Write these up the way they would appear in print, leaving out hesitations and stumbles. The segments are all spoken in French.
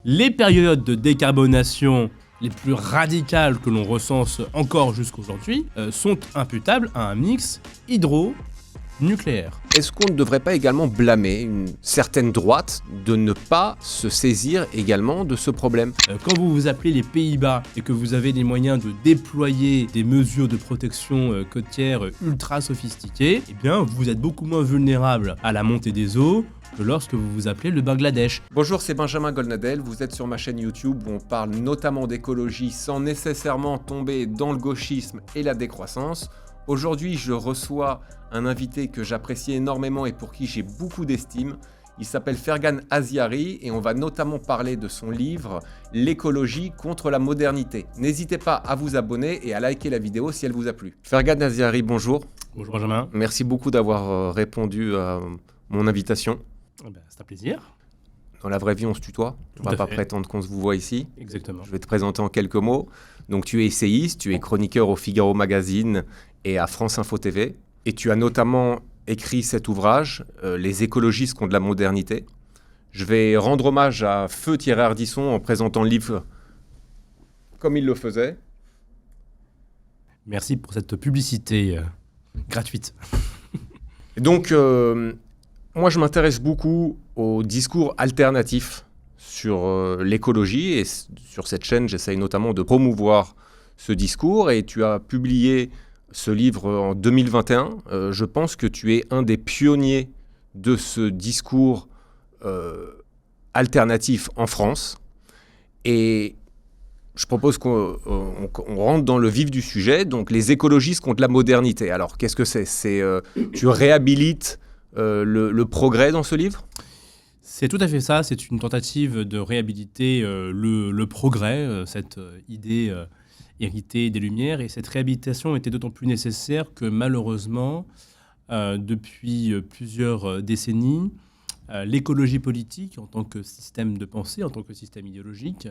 Les périodes de décarbonation les plus radicales que l'on recense encore jusqu'aujourd'hui sont imputables à un mix hydro-nucléaire. Est-ce qu'on ne devrait pas également blâmer une certaine droite de ne pas se saisir également de ce problème ? Quand vous vous appelez les Pays-Bas et que vous avez les moyens de déployer des mesures de protection côtière ultra sophistiquées, eh bien vous êtes beaucoup moins vulnérable à la montée des eaux que lorsque vous vous appelez le Bangladesh. Bonjour, c'est Benjamin Goldnadel, vous êtes sur ma chaîne YouTube où on parle notamment d'écologie sans nécessairement tomber dans le gauchisme et la décroissance. Aujourd'hui, je reçois un invité que j'apprécie énormément et pour qui j'ai beaucoup d'estime. Il s'appelle Fergan Aziari et on va notamment parler de son livre « L'écologie contre la modernité ». N'hésitez pas à vous abonner et à liker la vidéo si elle vous a plu. Fergan Aziari, bonjour. Bonjour Benjamin. Merci beaucoup d'avoir répondu à mon invitation. C'est un plaisir. Dans la vraie vie, on se tutoie. On ne va pas prétendre qu'on se vous voit ici. Exactement. Je vais te présenter en quelques mots. Donc, tu es essayiste, tu es chroniqueur au Figaro Magazine et à France Info TV. Et tu as notamment écrit cet ouvrage, Les écologistes contre la modernité. Je vais rendre hommage à Feu Thierry Ardisson en présentant le livre comme il le faisait. Merci pour cette publicité gratuite. Et donc, moi, je m'intéresse beaucoup aux discours alternatifs sur l'écologie et sur cette chaîne, j'essaye notamment de promouvoir ce discours et tu as publié ce livre en 2021. Je pense que tu es un des pionniers de ce discours alternatif en France et je propose qu'on rentre dans le vif du sujet, donc les écologistes contre la modernité. Alors, qu'est-ce que c'est tu réhabilites le progrès dans ce livre ? C'est tout à fait ça, c'est une tentative de réhabiliter le progrès, cette idée héritée des Lumières. Et cette réhabilitation était d'autant plus nécessaire que malheureusement, depuis plusieurs décennies, l'écologie politique en tant que système de pensée, en tant que système idéologique,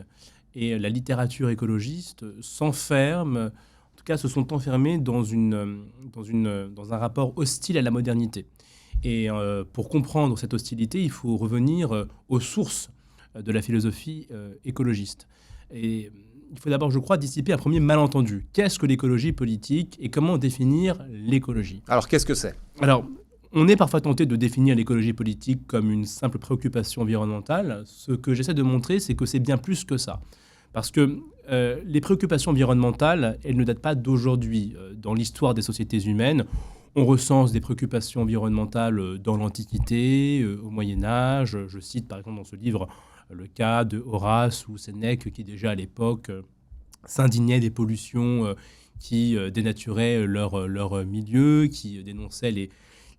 et la littérature écologiste s'enferment, en tout cas se sont enfermés dans un rapport hostile à la modernité. Et pour comprendre cette hostilité, il faut revenir aux sources de la philosophie écologiste. Et il faut d'abord, je crois, dissiper un premier malentendu. Qu'est-ce que l'écologie politique et comment définir l'écologie ? Alors, qu'est-ce que c'est ? Alors, on est parfois tenté de définir l'écologie politique comme une simple préoccupation environnementale. Ce que j'essaie de montrer, c'est que c'est bien plus que ça. Parce que les préoccupations environnementales, elles ne datent pas d'aujourd'hui. Dans l'histoire des sociétés humaines, on recense des préoccupations environnementales dans l'Antiquité, au Moyen-Âge. Je cite par exemple dans ce livre le cas de Horace ou Sénèque qui déjà à l'époque s'indignait des pollutions qui dénaturaient leur milieu, qui dénonçaient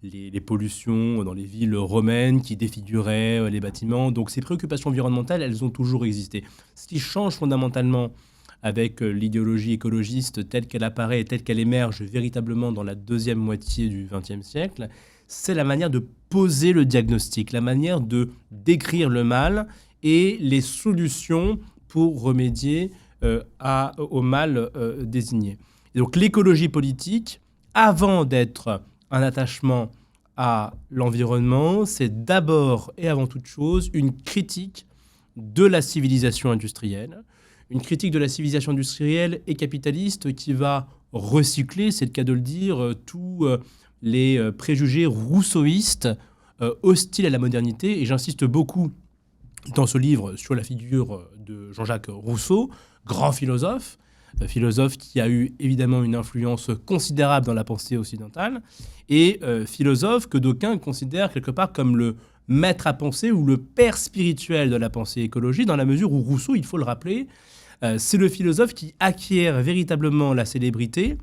les pollutions dans les villes romaines, qui défiguraient les bâtiments. Donc ces préoccupations environnementales, elles ont toujours existé. Ce qui change fondamentalement avec l'idéologie écologiste telle qu'elle apparaît et telle qu'elle émerge véritablement dans la deuxième moitié du XXe siècle, c'est la manière de poser le diagnostic, la manière de décrire le mal et les solutions pour remédier au mal désigné. Et donc l'écologie politique, avant d'être un attachement à l'environnement, c'est d'abord et avant toute chose une critique de la civilisation industrielle, une critique de la civilisation industrielle et capitaliste qui va recycler, c'est le cas de le dire, tous les préjugés rousseauistes hostiles à la modernité. Et j'insiste beaucoup dans ce livre sur la figure de Jean-Jacques Rousseau, grand philosophe qui a eu évidemment une influence considérable dans la pensée occidentale, et philosophe que d'aucuns considèrent quelque part comme le maître à penser ou le père spirituel de la pensée écologique, dans la mesure où Rousseau, il faut le rappeler, c'est le philosophe qui acquiert véritablement la célébrité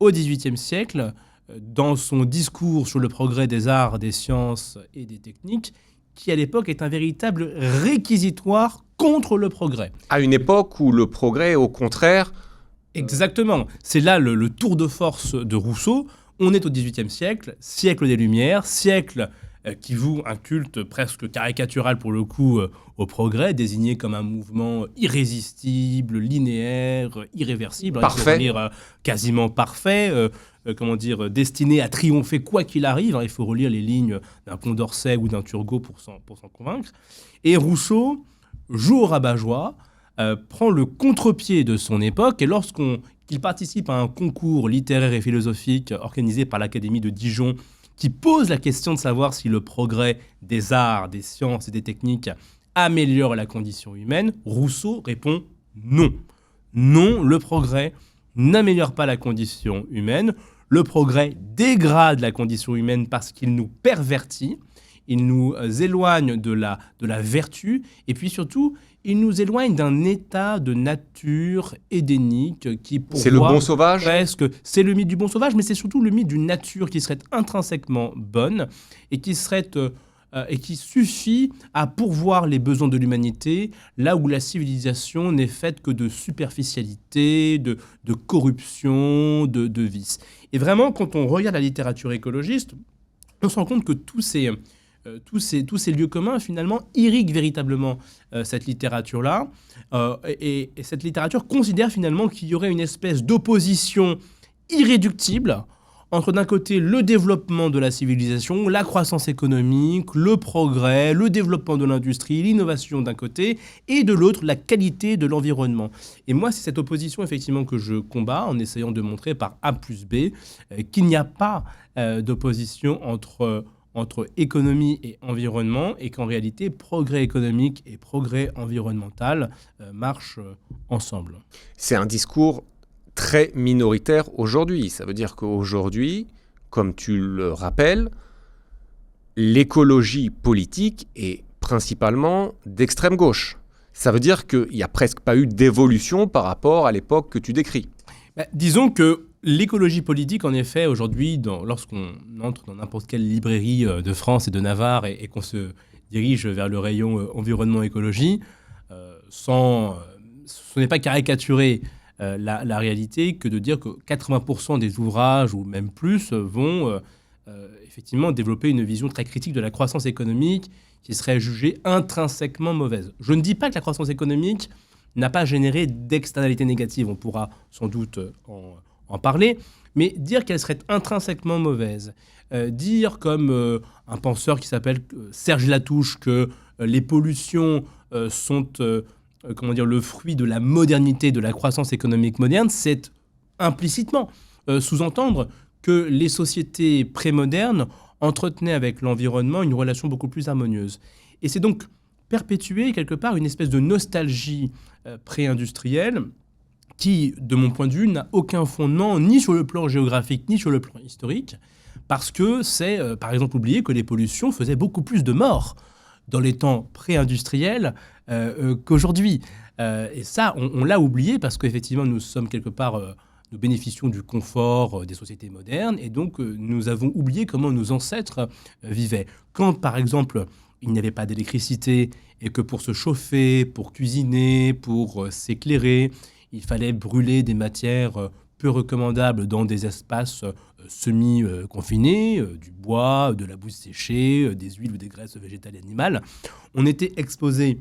au XVIIIe siècle dans son discours sur le progrès des arts, des sciences et des techniques, qui à l'époque est un véritable réquisitoire contre le progrès. À une époque où le progrès, au contraire... Exactement. C'est là le tour de force de Rousseau. On est au XVIIIe siècle, siècle des Lumières, siècle qui voue un culte presque caricatural pour le coup au progrès, désigné comme un mouvement irrésistible, linéaire, irréversible, parfait. Quasiment parfait, destiné à triompher quoi qu'il arrive. Il faut relire les lignes d'un Condorcet ou d'un Turgot pour s'en convaincre. Et Rousseau joue au rabat-joie, prend le contre-pied de son époque, et qu'il participe à un concours littéraire et philosophique organisé par l'Académie de Dijon, qui pose la question de savoir si le progrès des arts, des sciences et des techniques améliore la condition humaine, Rousseau répond non. Non, le progrès n'améliore pas la condition humaine. Le progrès dégrade la condition humaine parce qu'il nous pervertit, il nous éloigne de la vertu, et puis surtout, il nous éloigne d'un état de nature édénique qui, pour C'est le bon sauvage ? presque, c'est le mythe du bon sauvage, mais c'est surtout le mythe d'une nature qui serait intrinsèquement bonne et qui suffit à pourvoir les besoins de l'humanité, là où la civilisation n'est faite que de superficialité, de corruption, de vices. Et vraiment, quand on regarde la littérature écologiste, on se rend compte que tous ces lieux communs, finalement, irriguent véritablement cette littérature-là. Et cette littérature considère finalement qu'il y aurait une espèce d'opposition irréductible entre, d'un côté, le développement de la civilisation, la croissance économique, le progrès, le développement de l'industrie, l'innovation d'un côté, et de l'autre, la qualité de l'environnement. Et moi, c'est cette opposition, effectivement, que je combats en essayant de montrer par A plus B qu'il n'y a pas d'opposition entre économie et environnement, et qu'en réalité, progrès économique et progrès environnemental marchent ensemble. C'est un discours très minoritaire aujourd'hui. Ça veut dire qu'aujourd'hui, comme tu le rappelles, l'écologie politique est principalement d'extrême gauche. Ça veut dire qu'il n'y a presque pas eu d'évolution par rapport à l'époque que tu décris. Disons que l'écologie politique, en effet, aujourd'hui, lorsqu'on entre dans n'importe quelle librairie de France et de Navarre et qu'on se dirige vers le rayon environnement-écologie, ce n'est pas caricaturer la réalité que de dire que 80% des ouvrages, ou même plus, vont effectivement développer une vision très critique de la croissance économique qui serait jugée intrinsèquement mauvaise. Je ne dis pas que la croissance économique n'a pas généré d'externalités négatives, on pourra sans doute en parler, mais dire qu'elle serait intrinsèquement mauvaise, dire comme un penseur qui s'appelle Serge Latouche que les pollutions sont le fruit de la modernité, de la croissance économique moderne, c'est implicitement sous-entendre que les sociétés prémodernes entretenaient avec l'environnement une relation beaucoup plus harmonieuse. Et c'est donc perpétuer quelque part une espèce de nostalgie pré-industrielle qui, de mon point de vue, n'a aucun fondement ni sur le plan géographique ni sur le plan historique, parce que c'est, par exemple, oublier que les pollutions faisaient beaucoup plus de morts dans les temps pré-industriels qu'aujourd'hui. Et ça, on l'a oublié parce qu'effectivement, nous sommes quelque part, nous bénéficions du confort des sociétés modernes, et donc nous avons oublié comment nos ancêtres vivaient. Quand, par exemple, il n'y avait pas d'électricité et que pour se chauffer, pour cuisiner, pour s'éclairer, il fallait brûler des matières peu recommandables dans des espaces semi-confinés, du bois, de la boue séchée, des huiles ou des graisses végétales et animales. On était exposé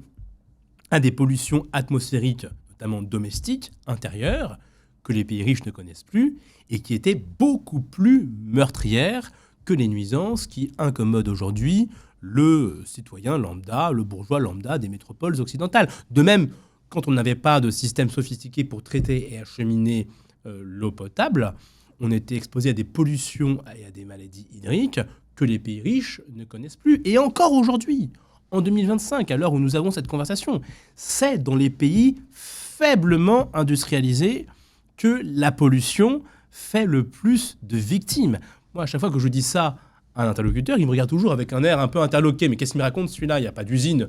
à des pollutions atmosphériques, notamment domestiques, intérieures, que les pays riches ne connaissent plus, et qui étaient beaucoup plus meurtrières que les nuisances qui incommodent aujourd'hui le citoyen lambda, le bourgeois lambda des métropoles occidentales. De même, quand on n'avait pas de système sophistiqué pour traiter et acheminer l'eau potable, on était exposé à des pollutions et à des maladies hydriques que les pays riches ne connaissent plus. Et encore aujourd'hui, en 2025, à l'heure où nous avons cette conversation, c'est dans les pays faiblement industrialisés que la pollution fait le plus de victimes. Moi, à chaque fois que je dis ça à un interlocuteur, il me regarde toujours avec un air un peu interloqué. Mais qu'est-ce qu'il me raconte celui-là ? Il n'y a pas d'usine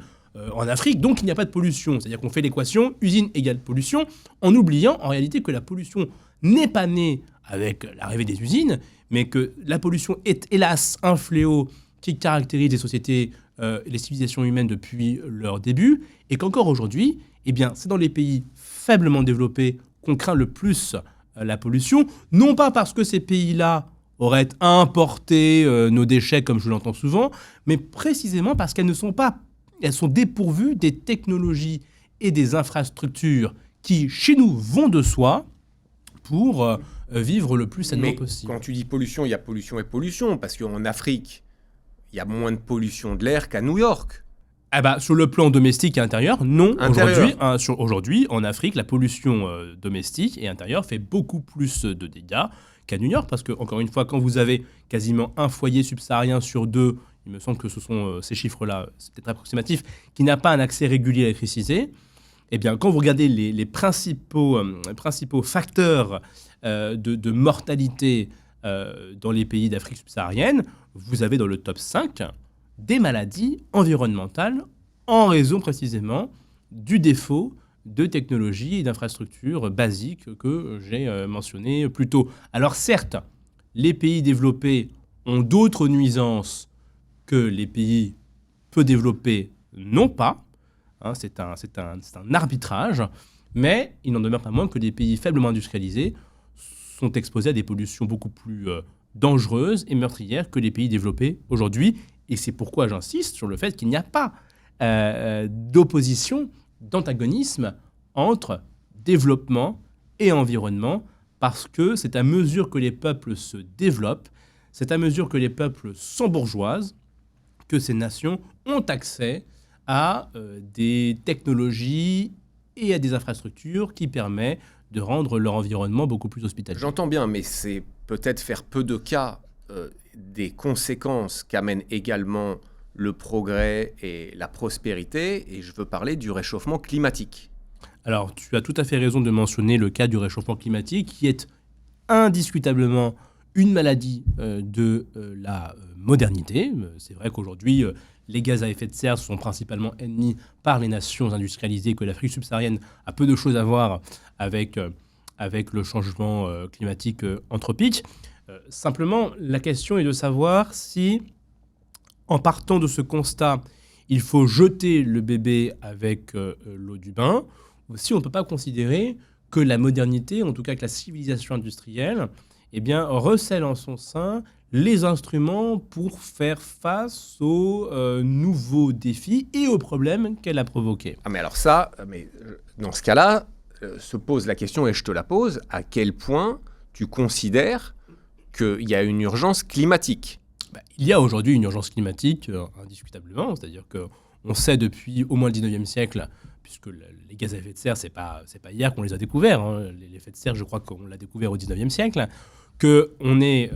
en Afrique, donc il n'y a pas de pollution. C'est-à-dire qu'on fait l'équation usine égale pollution, en oubliant en réalité que la pollution n'est pas née avec l'arrivée des usines, mais que la pollution est hélas un fléau qui caractérise les sociétés et les civilisations humaines depuis leur début, et qu'encore aujourd'hui, eh bien, c'est dans les pays faiblement développés qu'on craint le plus la pollution, non pas parce que ces pays-là auraient importé nos déchets, comme je l'entends souvent, mais précisément parce qu'elles sont dépourvues des technologies et des infrastructures qui, chez nous, vont de soi pour vivre le plus sainement possible. Quand tu dis pollution, il y a pollution et pollution, parce qu'en Afrique, il y a moins de pollution de l'air qu'à New York. Sur le plan domestique et intérieur, non. Intérieur. Aujourd'hui, en Afrique, la pollution domestique et intérieure fait beaucoup plus de dégâts qu'à New York, parce que, encore une fois, quand vous avez quasiment un foyer subsaharien sur 2, il me semble que ce sont ces chiffres-là, c'est peut-être approximatif, qui n'a pas un accès régulier à l'électricité, eh bien, quand vous regardez les principaux facteurs de mortalité dans les pays d'Afrique subsaharienne, vous avez dans le top 5 des maladies environnementales en raison précisément du défaut de technologies et d'infrastructures basiques que j'ai mentionnées plus tôt. Alors certes, les pays développés ont d'autres nuisances que les pays peu développés n'ont pas. C'est un arbitrage, mais il n'en demeure pas moins que les pays faiblement industrialisés sont exposés à des pollutions beaucoup plus dangereuses et meurtrières que les pays développés aujourd'hui. Et c'est pourquoi j'insiste sur le fait qu'il n'y a pas d'opposition, d'antagonisme entre développement et environnement, parce que c'est à mesure que les peuples se développent, c'est à mesure que les peuples s'embourgeoisent, que ces nations ont accès à des technologies et à des infrastructures qui permettent de rendre leur environnement beaucoup plus hospitalier. J'entends bien, mais c'est peut-être faire peu de cas des conséquences qu'amène également le progrès et la prospérité, et je veux parler du réchauffement climatique. Alors, tu as tout à fait raison de mentionner le cas du réchauffement climatique, qui est indiscutablement une maladie de la modernité. C'est vrai qu'aujourd'hui, les gaz à effet de serre sont principalement ennemis par les nations industrialisées, que l'Afrique subsaharienne a peu de choses à voir avec le changement climatique anthropique. Simplement, la question est de savoir si, en partant de ce constat, il faut jeter le bébé avec l'eau du bain, ou si on ne peut pas considérer que la modernité, en tout cas que la civilisation industrielle, recèle en son sein les instruments pour faire face aux nouveaux défis et aux problèmes qu'elle a provoqués. Mais alors ça, dans ce cas-là, se pose la question, et je te la pose, à quel point tu considères qu'il y a une urgence climatique ? Il y a aujourd'hui une urgence climatique, indiscutablement, c'est-à-dire qu'on sait depuis au moins le 19e siècle, puisque les gaz à effet de serre, c'est pas hier qu'on les a découverts, les effets de serre, je crois qu'on l'a découvert au 19e siècle, qu'on est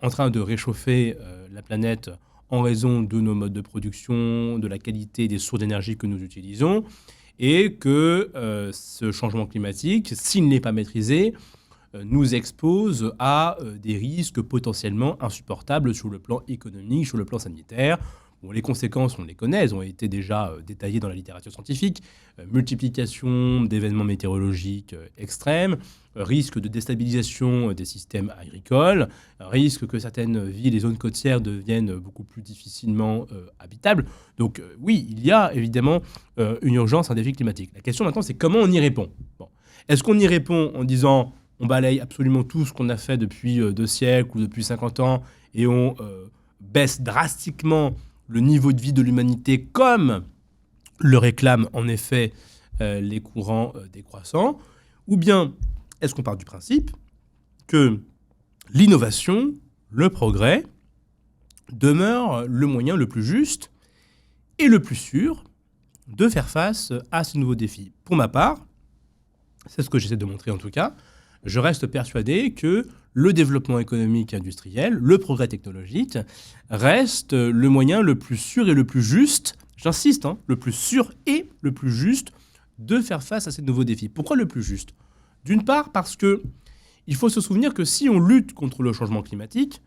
en train de réchauffer la planète en raison de nos modes de production, de la qualité des sources d'énergie que nous utilisons, et que ce changement climatique, s'il n'est pas maîtrisé, nous expose à des risques potentiellement insupportables sur le plan économique, sur le plan sanitaire. Bon, les conséquences, on les connaît, elles ont été déjà détaillées dans la littérature scientifique. Multiplication d'événements météorologiques extrêmes, risque de déstabilisation des systèmes agricoles, risque que certaines villes et zones côtières deviennent beaucoup plus difficilement habitables. Donc oui, il y a évidemment une urgence, un défi climatique. La question maintenant, c'est comment on y répond. Est-ce qu'on y répond en disant on balaye absolument tout ce qu'on a fait depuis 2 siècles ou depuis 50 ans et on baisse drastiquement le niveau de vie de l'humanité comme le réclament en effet les courants décroissants, ou bien est-ce qu'on part du principe que l'innovation, le progrès, demeure le moyen le plus juste et le plus sûr de faire face à ces nouveaux défis ? Pour ma part, c'est ce que j'essaie de montrer en tout cas, je reste persuadé que le développement économique et industriel, le progrès technologique, reste le moyen le plus sûr et le plus juste, j'insiste, le plus sûr et le plus juste de faire face à ces nouveaux défis. Pourquoi le plus juste ? D'une part, parce qu'il faut se souvenir que si on lutte contre le changement climatique,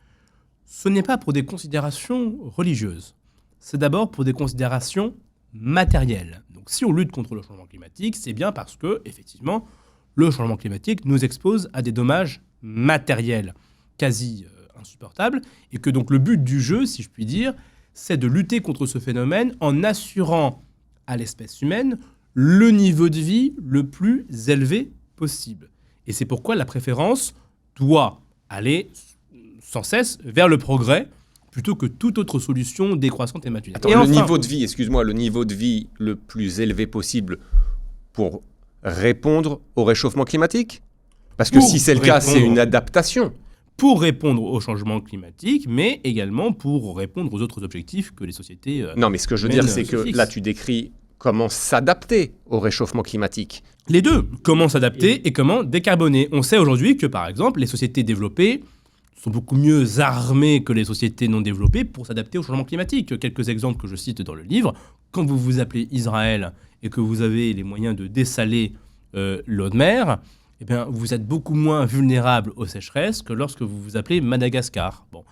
ce n'est pas pour des considérations religieuses. C'est d'abord pour des considérations matérielles. Donc si on lutte contre le changement climatique, c'est bien parce que, effectivement, le changement climatique nous expose à des dommages matériels quasi insupportables, et que donc le but du jeu, si je puis dire, c'est de lutter contre ce phénomène en assurant à l'espèce humaine le niveau de vie le plus élevé possible. Et c'est pourquoi la préférence doit aller sans cesse vers le progrès, plutôt que toute autre solution décroissante et maturée. Attends, le niveau de vie le plus élevé possible pour répondre au réchauffement climatique ? Parce que si c'est le cas, c'est une adaptation. pour répondre au changement climatique, mais également pour répondre aux autres objectifs que les sociétés Non, mais ce que je veux dire, c'est que là, tu décris comment s'adapter au réchauffement climatique. Les deux, comment s'adapter et comment décarboner. On sait aujourd'hui que, par exemple, les sociétés développées sont beaucoup mieux armées que les sociétés non développées pour s'adapter au changement climatique. Quelques exemples que je cite dans le livre. Quand vous vous appelez Israël et que vous avez les moyens de dessaler l'eau de mer, eh bien, vous êtes beaucoup moins vulnérable aux sécheresses que lorsque vous vous appelez Madagascar. Bon.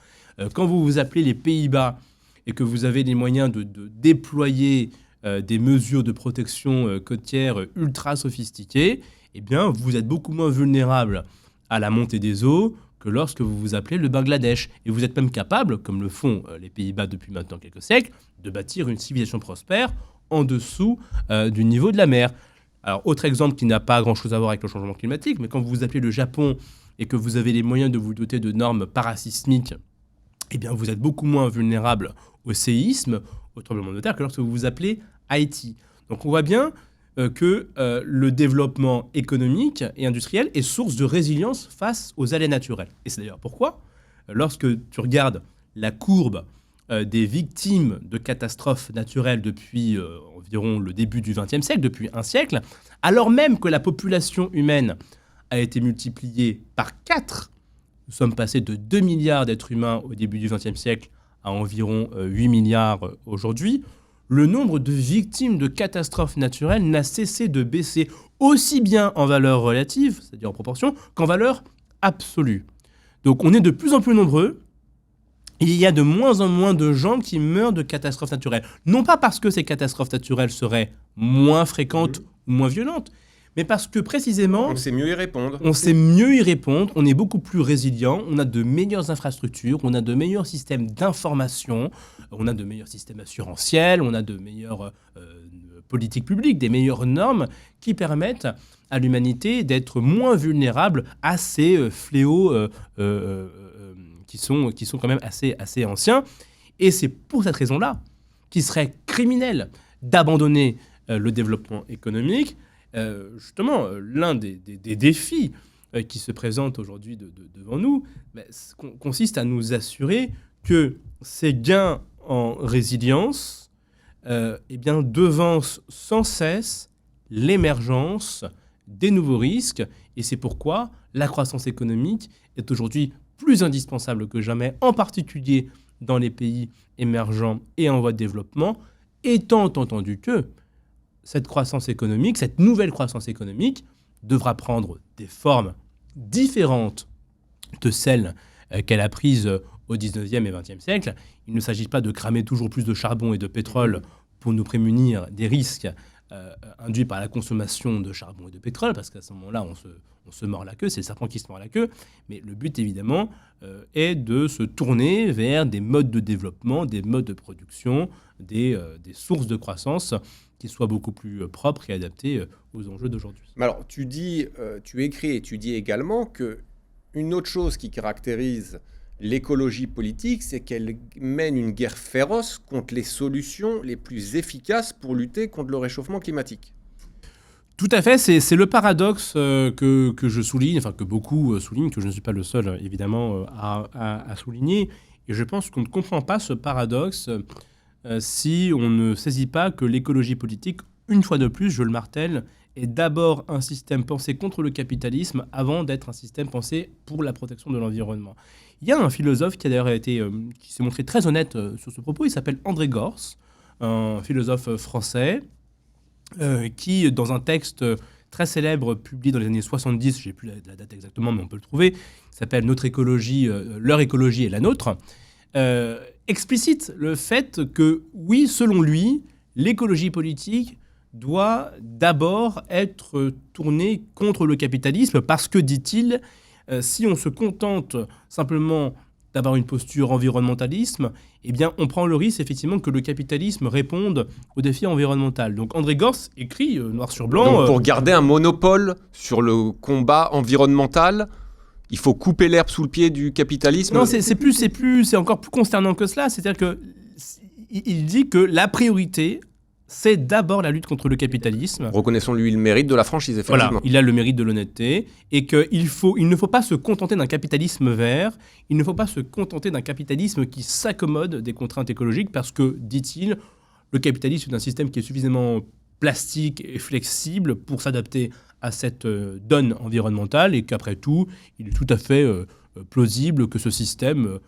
Quand vous vous appelez les Pays-Bas et que vous avez les moyens de déployer des mesures de protection côtière ultra sophistiquées, eh bien, vous êtes beaucoup moins vulnérable à la montée des eaux que lorsque vous vous appelez le Bangladesh. Et vous êtes même capable, comme le font les Pays-Bas depuis maintenant quelques siècles, de bâtir une civilisation prospère en dessous du niveau de la mer. Alors, autre exemple qui n'a pas grand-chose à voir avec le changement climatique, mais quand vous vous appelez le Japon et que vous avez les moyens de vous doter de normes parasismiques, eh bien, vous êtes beaucoup moins vulnérable au séisme, au tremblement de terre, que lorsque vous vous appelez Haïti. Donc, on voit bien que le développement économique et industriel est source de résilience face aux aléas naturels. Et c'est d'ailleurs pourquoi, lorsque tu regardes la courbe des victimes de catastrophes naturelles depuis environ le début du XXe siècle, depuis un siècle, alors même que la population humaine a été multipliée par 4, nous sommes passés de 2 milliards d'êtres humains au début du XXe siècle à environ 8 milliards aujourd'hui, le nombre de victimes de catastrophes naturelles n'a cessé de baisser aussi bien en valeur relative, c'est-à-dire en proportion, qu'en valeur absolue. Donc on est de plus en plus nombreux. Il y a de moins en moins de gens qui meurent de catastrophes naturelles. Non pas parce que ces catastrophes naturelles seraient moins fréquentes ou moins violentes, mais parce que précisément... On sait mieux y répondre. On sait mieux y répondre, on est beaucoup plus résilient, on a de meilleures infrastructures, on a de meilleurs systèmes d'information, on a de meilleurs systèmes assurantiels, on a de meilleures politiques publiques, des meilleures normes qui permettent à l'humanité d'être moins vulnérable à ces fléaux qui sont quand même assez anciens. Et c'est pour cette raison-là qu'il serait criminel d'abandonner le développement économique. Justement, l'un des défis qui se présentent aujourd'hui devant nous consiste à nous assurer que ces gains en résilience devancent sans cesse l'émergence des nouveaux risques. Et c'est pourquoi la croissance économique est aujourd'hui plus indispensable que jamais, en particulier dans les pays émergents et en voie de développement, étant entendu que cette croissance économique, cette nouvelle croissance économique, devra prendre des formes différentes de celles qu'elle a prises au 19e et 20e siècle. Il ne s'agit pas de cramer toujours plus de charbon et de pétrole pour nous prémunir des risques induits par la consommation de charbon et de pétrole, parce qu'à ce moment-là, on se mord la queue, c'est le serpent qui se mord la queue. Mais le but, évidemment, est de se tourner vers des modes de développement, des modes de production, des sources de croissance qui soient beaucoup plus propres et adaptées aux enjeux d'aujourd'hui. Mais alors, tu écris et tu dis également qu'une autre chose qui caractérise l'écologie politique, c'est qu'elle mène une guerre féroce contre les solutions les plus efficaces pour lutter contre le réchauffement climatique. Tout à fait, c'est le paradoxe que je souligne, enfin que beaucoup soulignent, que je ne suis pas le seul évidemment à souligner. Et je pense qu'on ne comprend pas ce paradoxe si on ne saisit pas que l'écologie politique, une fois de plus, je le martèle, est d'abord un système pensé contre le capitalisme avant d'être un système pensé pour la protection de l'environnement. Il y a un philosophe qui a d'ailleurs qui s'est montré très honnête sur ce propos, il s'appelle André Gorz, un philosophe français, qui, dans un texte très célèbre publié dans les années 70, je n'ai plus la date exactement, mais on peut le trouver, qui s'appelle Notre écologie, leur écologie et la nôtre, explicite le fait que, oui, selon lui, l'écologie politique doit d'abord être tournée contre le capitalisme parce que, dit-il, si on se contente simplement d'avoir une posture environnementalisme, eh bien, on prend le risque, effectivement, que le capitalisme réponde aux défis environnementaux. Donc, André Gorz écrit, noir sur blanc... Donc, pour garder un monopole sur le combat environnemental, il faut couper l'herbe sous le pied du capitalisme. Non, c'est encore plus consternant que cela. C'est-à-dire qu'il dit que la priorité c'est d'abord la lutte contre le capitalisme. Reconnaissons-lui le mérite de la franchise, effectivement. Voilà, il a le mérite de l'honnêteté et il ne faut pas se contenter d'un capitalisme vert, il ne faut pas se contenter d'un capitalisme qui s'accommode des contraintes écologiques parce que, dit-il, le capitalisme est un système qui est suffisamment plastique et flexible pour s'adapter à cette donne environnementale et qu'après tout, il est tout à fait plausible que ce système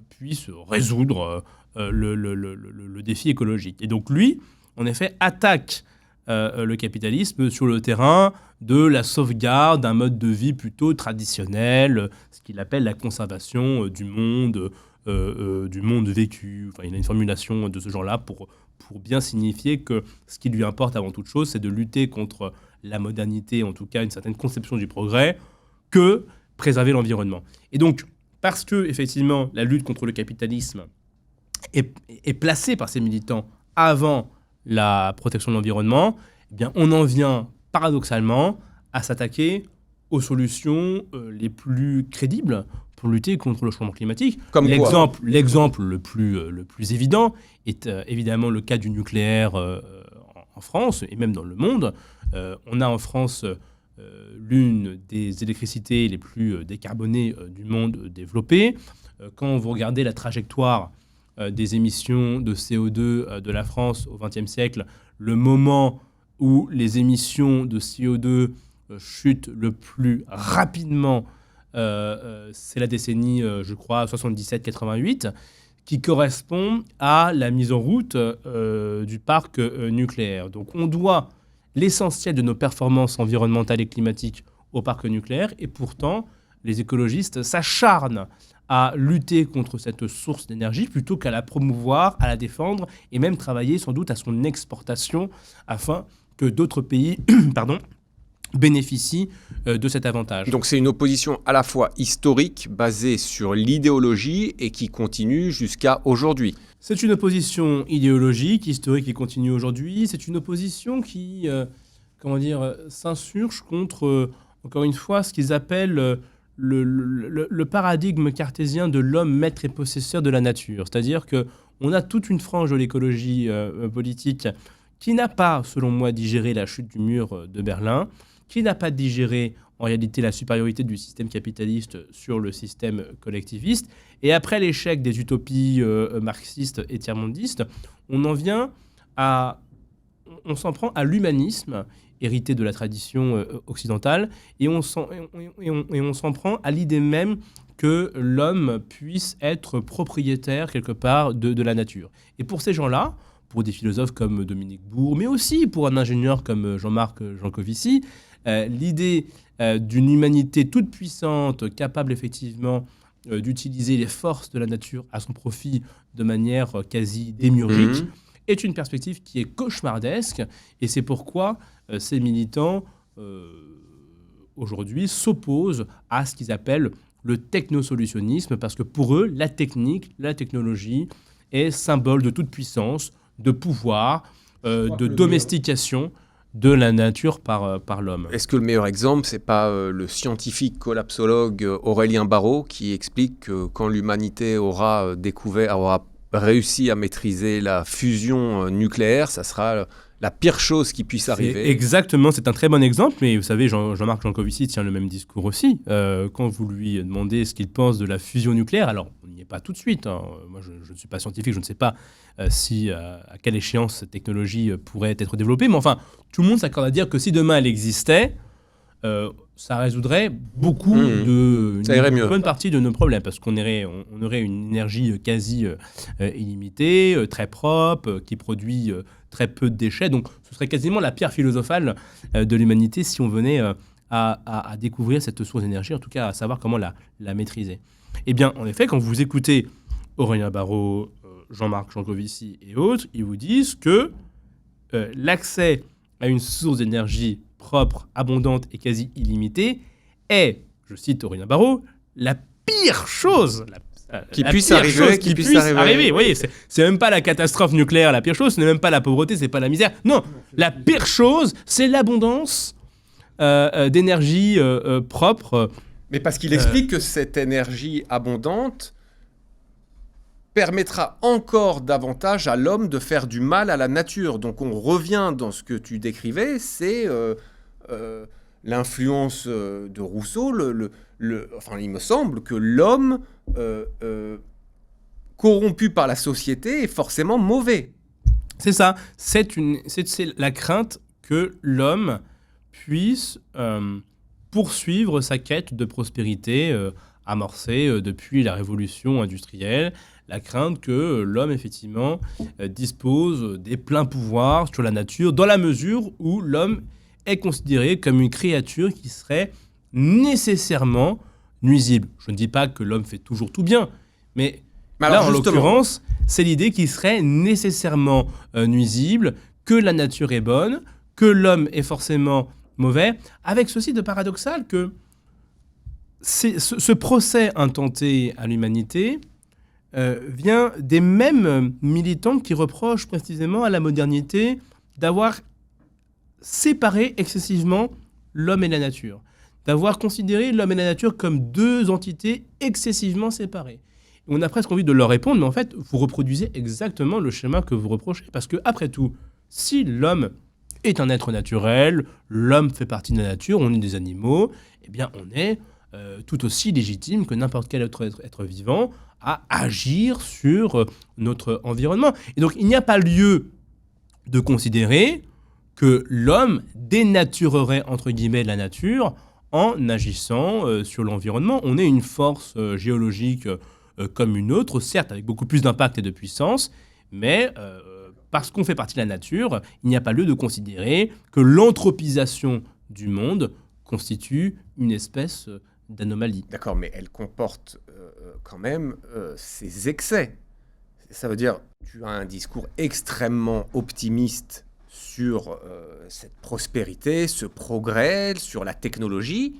puisse résoudre le défi écologique. Et donc lui, en effet, attaque le capitalisme sur le terrain de la sauvegarde d'un mode de vie plutôt traditionnel, ce qu'il appelle la conservation du monde vécu. Enfin, il a une formulation de ce genre-là pour bien signifier que ce qui lui importe avant toute chose, c'est de lutter contre la modernité, en tout cas une certaine conception du progrès, que préserver l'environnement. Et donc, parce que effectivement, la lutte contre le capitalisme est placée par ces militants avant la protection de l'environnement, eh bien, on en vient paradoxalement à s'attaquer aux solutions les plus crédibles pour lutter contre le changement climatique. Comme l'exemple le plus évident est évidemment le cas du nucléaire en France et même dans le monde. On a en France l'une des électricités les plus décarbonées du monde développé. Quand vous regardez la trajectoire des émissions de CO2 de la France au XXe siècle, le moment où les émissions de CO2 chutent le plus rapidement, c'est la décennie, je crois, 77-88, qui correspond à la mise en route du parc nucléaire. Donc on doit l'essentiel de nos performances environnementales et climatiques au parc nucléaire, et pourtant, les écologistes s'acharnent à lutter contre cette source d'énergie plutôt qu'à la promouvoir, à la défendre, et même travailler sans doute à son exportation afin que d'autres pays bénéficient de cet avantage. Donc c'est une opposition à la fois historique, basée sur l'idéologie, et qui continue jusqu'à aujourd'hui. C'est une opposition idéologique, historique, qui continue aujourd'hui. C'est une opposition qui, s'insurge contre, encore une fois, ce qu'ils appellent le paradigme cartésien de l'homme maître et possesseur de la nature. C'est-à-dire qu'on a toute une frange de l'écologie politique qui n'a pas, selon moi, digéré la chute du mur de Berlin, qui n'a pas digéré en réalité la supériorité du système capitaliste sur le système collectiviste. Et après l'échec des utopies marxistes et tiers-mondistes, on s'en prend à l'humanisme hérité de la tradition occidentale, et on s'en prend à l'idée même que l'homme puisse être propriétaire quelque part de la nature. Et pour ces gens-là, pour des philosophes comme Dominique Bourg, mais aussi pour un ingénieur comme Jean-Marc Jancovici, l'idée d'une humanité toute puissante, capable effectivement d'utiliser les forces de la nature à son profit de manière quasi démiurgique, est une perspective qui est cauchemardesque, et c'est pourquoi ces militants aujourd'hui s'opposent à ce qu'ils appellent le technosolutionnisme, parce que pour eux, la technique, la technologie est symbole de toute puissance, de pouvoir, de domestication de la nature par l'homme. Est-ce que le meilleur exemple, c'est pas le scientifique collapsologue Aurélien Barraud qui explique que quand l'humanité aura réussi à maîtriser la fusion nucléaire, ça sera la pire chose qui puisse arriver. Exactement, c'est un très bon exemple, mais vous savez, Jean-Marc Jancovici tient le même discours aussi. Quand vous lui demandez ce qu'il pense de la fusion nucléaire, alors on n'y est pas tout de suite, hein. Moi je ne suis pas scientifique, je ne sais pas à quelle échéance cette technologie pourrait être développée, mais enfin, tout le monde s'accorde à dire que si demain elle existait, ça résoudrait beaucoup une bonne partie de nos problèmes, parce qu'on aurait une énergie quasi illimitée, très propre, qui produit très peu de déchets. Donc ce serait quasiment la pierre philosophale de l'humanité si on venait à découvrir cette source d'énergie, en tout cas à savoir comment la maîtriser. Eh bien, en effet, quand vous écoutez Aurélien Barraud, Jean-Marc Jancovici et autres, ils vous disent que l'accès à une source d'énergie propre, abondante et quasi illimitée est, je cite Aurélien Barraud, la pire chose qui puisse arriver. Vous voyez, c'est même pas la catastrophe nucléaire, la pire chose, ce n'est même pas la pauvreté, c'est pas la misère. Non, la pire chose, c'est l'abondance d'énergie propre. Mais parce qu'il explique que cette énergie abondante permettra encore davantage à l'homme de faire du mal à la nature. Donc on revient dans ce que tu décrivais, c'est l'influence de Rousseau. Enfin, il me semble que l'homme corrompu par la société est forcément mauvais. C'est ça. C'est la crainte que l'homme puisse poursuivre sa quête de prospérité amorcée depuis la révolution industrielle. La crainte que l'homme, effectivement, dispose des pleins pouvoirs sur la nature, dans la mesure où l'homme est considéré comme une créature qui serait nécessairement nuisible. Je ne dis pas que l'homme fait toujours tout bien, mais là, en l'occurrence, c'est l'idée qu'il serait nécessairement nuisible, que la nature est bonne, que l'homme est forcément mauvais, avec ceci de paradoxal que ce procès intenté à l'humanité vient des mêmes militants qui reprochent précisément à la modernité d'avoir séparé excessivement l'homme et la nature, d'avoir considéré l'homme et la nature comme deux entités excessivement séparées. On a presque envie de leur répondre, mais en fait, vous reproduisez exactement le schéma que vous reprochez. Parce que, après tout, si l'homme est un être naturel, l'homme fait partie de la nature, on est des animaux, eh bien, on est tout aussi légitime que n'importe quel autre être vivant à agir sur notre environnement. Et donc, il n'y a pas lieu de considérer que l'homme dénaturerait, entre guillemets, la nature en agissant sur l'environnement. On est une force géologique comme une autre, certes avec beaucoup plus d'impact et de puissance, mais parce qu'on fait partie de la nature, il n'y a pas lieu de considérer que l'anthropisation du monde constitue une espèce d'anomalie. D'accord, mais elle comporte quand même ses excès. Ça veut dire, tu as un discours extrêmement optimiste sur cette prospérité, ce progrès, sur la technologie,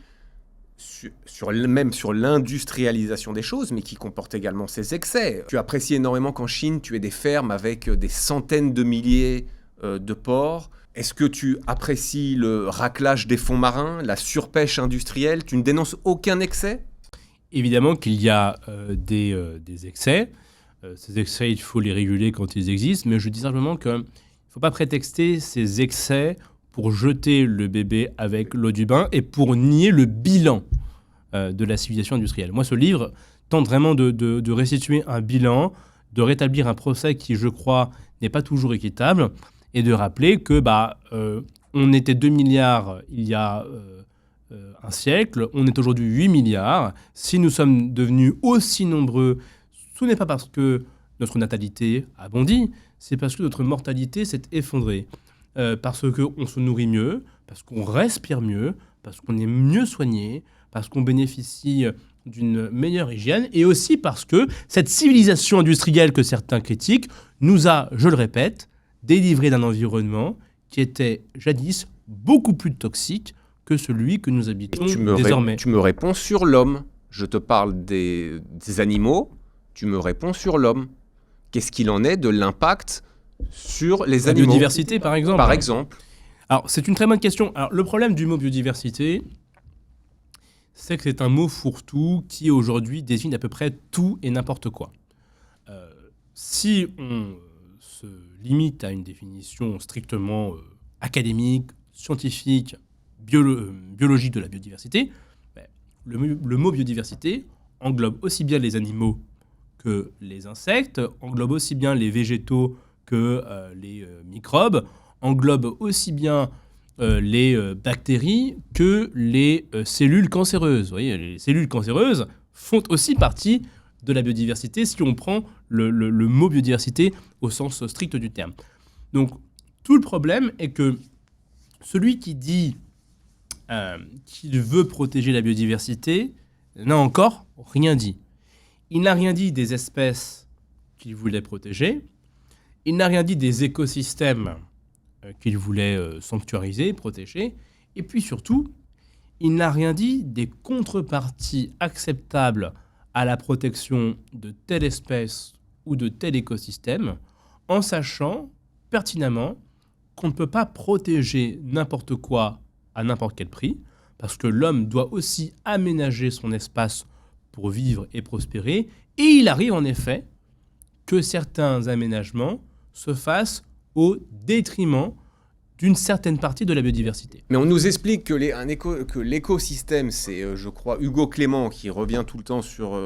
même sur l'industrialisation des choses, mais qui comporte également ses excès. Tu apprécies énormément qu'en Chine, tu aies des fermes avec des centaines de milliers de porcs. Est-ce que tu apprécies le raclage des fonds marins, la surpêche industrielle? Tu ne dénonces aucun excès? Évidemment qu'il y a des excès. Ces excès, il faut les réguler quand ils existent, mais je dis simplement qu'il ne faut pas prétexter ces excès pour jeter le bébé avec l'eau du bain et pour nier le bilan de la civilisation industrielle. Moi, ce livre tente vraiment de restituer un bilan, de rétablir un procès qui, je crois, n'est pas toujours équitable, et de rappeler que on était 2 milliards il y a un siècle, on est aujourd'hui 8 milliards. Si nous sommes devenus aussi nombreux, ce n'est pas parce que notre natalité a bondi, c'est parce que notre mortalité s'est effondrée. Parce qu'on se nourrit mieux, parce qu'on respire mieux, parce qu'on est mieux soigné, parce qu'on bénéficie d'une meilleure hygiène, et aussi parce que cette civilisation industrielle que certains critiquent nous a, je le répète, délivré d'un environnement qui était jadis beaucoup plus toxique que celui que nous habitons désormais. Tu me réponds sur l'homme. Je te parle des animaux, tu me réponds sur l'homme. Qu'est-ce qu'il en est de l'impact sur les animaux? La biodiversité, par exemple. Par exemple. Alors, c'est une très bonne question. Alors, le problème du mot biodiversité, c'est que c'est un mot fourre-tout qui, aujourd'hui, désigne à peu près tout et n'importe quoi. Si on se limite à une définition strictement académique, scientifique, biologique de la biodiversité, le mot biodiversité englobe aussi bien les animaux que les insectes, englobe aussi bien les végétaux que les microbes, englobe aussi bien les bactéries que les cellules cancéreuses. Vous voyez, les cellules cancéreuses font aussi partie de la biodiversité si on prend le mot biodiversité au sens strict du terme. Donc, tout le problème est que celui qui dit qu'il veut protéger la biodiversité n'a encore rien dit. Il n'a rien dit des espèces qu'il voulait protéger. Il n'a rien dit des écosystèmes qu'il voulait sanctuariser, protéger. Et puis surtout, il n'a rien dit des contreparties acceptables à la protection de telle espèce ou de tel écosystème, en sachant pertinemment qu'on ne peut pas protéger n'importe quoi à n'importe quel prix, parce que l'homme doit aussi aménager son espace pour vivre et prospérer. Et il arrive en effet que certains aménagements se fassent au détriment d'une certaine partie de la biodiversité. Mais on nous explique que l'écosystème, c'est, je crois, Hugo Clément qui revient tout le temps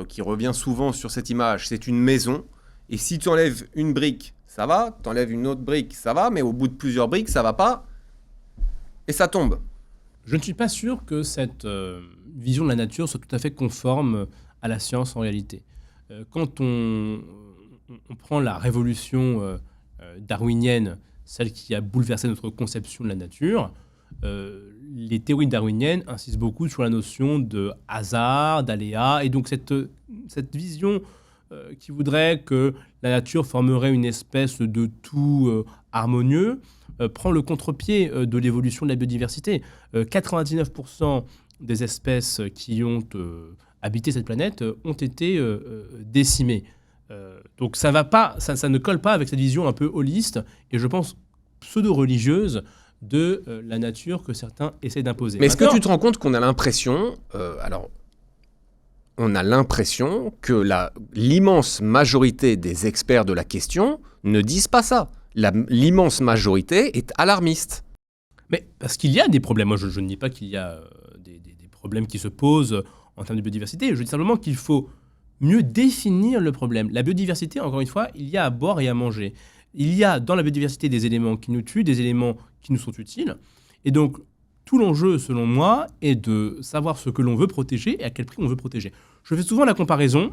qui revient souvent sur cette image, c'est une maison. Et si tu enlèves une brique, ça va, tu enlèves une autre brique, ça va, mais au bout de plusieurs briques, ça va pas, et ça tombe. Je ne suis pas sûr que cette vision de la nature soit tout à fait conforme à la science en réalité. Quand on prend la révolution darwinienne, celle qui a bouleversé notre conception de la nature, les théories darwiniennes insistent beaucoup sur la notion de hasard, d'aléa, et donc cette vision qui voudrait que la nature formerait une espèce de tout harmonieux, prend le contre-pied de l'évolution de la biodiversité. 99% des espèces qui ont habité cette planète ont été décimées. Donc ça ne colle pas avec cette vision un peu holiste et je pense pseudo-religieuse de la nature que certains essaient d'imposer. Mais est-ce que tu te rends compte qu'on a l'impression, on a l'impression que l'immense majorité des experts de la question ne disent pas ça. L'immense majorité est alarmiste. Mais parce qu'il y a des problèmes. Moi, je ne dis pas qu'il y a des problèmes qui se posent en termes de biodiversité. Je dis simplement qu'il faut mieux définir le problème. La biodiversité, encore une fois, il y a à boire et à manger. Il y a dans la biodiversité des éléments qui nous tuent, des éléments qui nous sont utiles. Et donc, tout l'enjeu, selon moi, est de savoir ce que l'on veut protéger et à quel prix on veut protéger. Je fais souvent la comparaison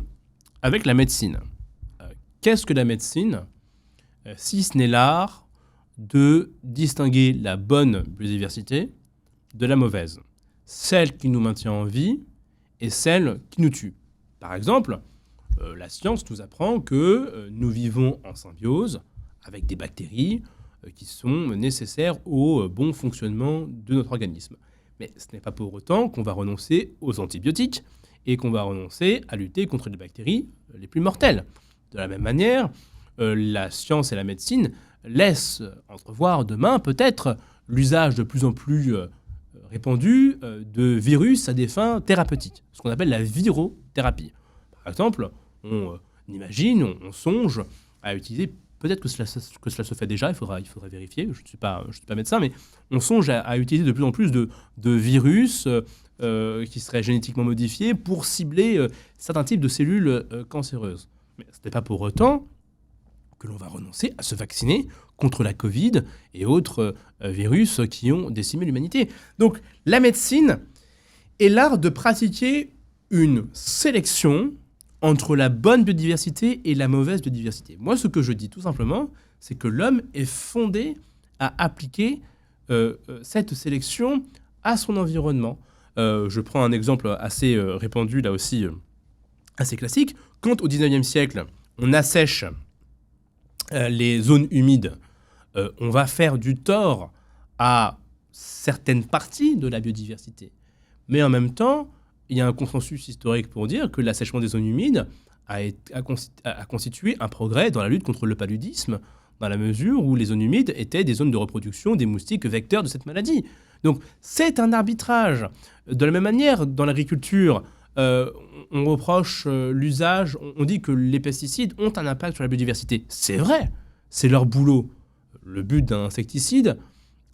avec la médecine. Qu'est-ce que la médecine ? Si ce n'est l'art de distinguer la bonne biodiversité de la mauvaise. Celle qui nous maintient en vie et celle qui nous tue. Par exemple, la science nous apprend que nous vivons en symbiose avec des bactéries qui sont nécessaires au bon fonctionnement de notre organisme. Mais ce n'est pas pour autant qu'on va renoncer aux antibiotiques et qu'on va renoncer à lutter contre les bactéries les plus mortelles. De la même manière, la science et la médecine laissent entrevoir demain peut-être l'usage de plus en plus répandu de virus à des fins thérapeutiques, ce qu'on appelle la virothérapie. Par exemple, on imagine, on songe à utiliser, peut-être que cela se fait déjà, il faudra vérifier, je ne suis pas médecin, mais on songe à utiliser de plus en plus de virus qui seraient génétiquement modifiés pour cibler certains types de cellules cancéreuses. Mais ce n'est pas pour autant que l'on va renoncer à se vacciner contre la Covid et autres virus qui ont décimé l'humanité. Donc la médecine est l'art de pratiquer une sélection entre la bonne biodiversité et la mauvaise biodiversité. Moi, ce que je dis tout simplement, c'est que l'homme est fondé à appliquer cette sélection à son environnement. Je prends un exemple assez répandu, là aussi assez classique. Quand au 19e siècle, on assèche les zones humides, on va faire du tort à certaines parties de la biodiversité. Mais en même temps, il y a un consensus historique pour dire que l'assèchement des zones humides a constitué un progrès dans la lutte contre le paludisme, dans la mesure où les zones humides étaient des zones de reproduction des moustiques vecteurs de cette maladie. Donc c'est un arbitrage. De la même manière, dans l'agriculture, on reproche l'usage, on dit que les pesticides ont un impact sur la biodiversité. C'est vrai, c'est leur boulot. Le but d'un insecticide,